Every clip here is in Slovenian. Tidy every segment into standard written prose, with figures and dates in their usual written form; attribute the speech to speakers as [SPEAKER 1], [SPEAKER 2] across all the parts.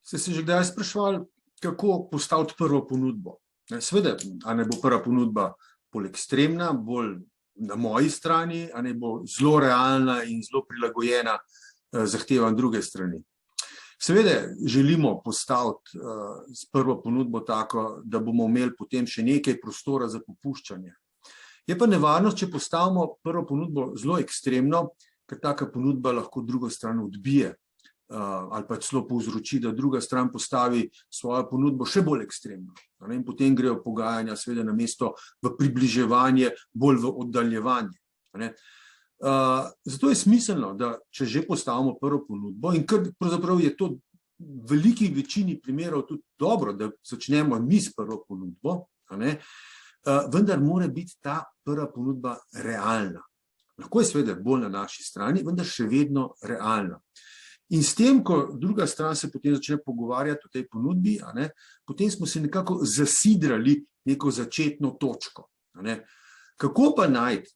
[SPEAKER 1] Ste se že kdaj spraševali, kako postaviti prvo ponudbo? Seveda, a ne bo prva ponudba bolj ekstremna, bolj na moji strani, a ne bo zelo realna in zelo prilagojena zahtevam druge strani. Seveda želimo postaviti s prvo ponudbo tako, da bomo imeli potem še nekaj prostora za popuščanje. Je pa nevarnost, če postavimo prvo ponudbo zelo ekstremno, ker taka ponudba lahko drugo stran odbije ali pa celo povzroči, da druga stran postavi svojo ponudbo še bolj ekstremno. In potem grejo pogajanja seveda namesto v približevanje, bolj v oddaljevanje. Zato je smiselno, da če že postavimo prvo ponudbo, in pravzaprav je to v veliki večini primerov tudi dobro, da začnemo mi s prvo ponudbo, vendar mora biti ta prva ponudba realna. Lahko je seveda bolj na naši strani, vendar še vedno realna. In s tem, ko druga stran se potem začne pogovarjati o tej ponudbi, potem smo se nekako zasidrali neko začetno točko. Kako pa najti,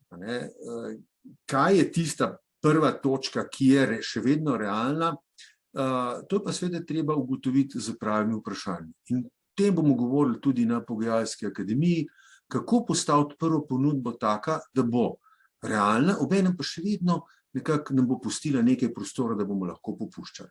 [SPEAKER 1] kaj je tista prva točka, ki je še vedno realna, to pa seveda treba ugotoviti z pravimi vprašanji. In o tem bomo govorili tudi na Pogajalski akademiji, kako postaviti prvo ponudbo taka, da bo realna, obenem pa še vedno nekako nam bo pustila nekaj prostora, da bomo lahko popuščali.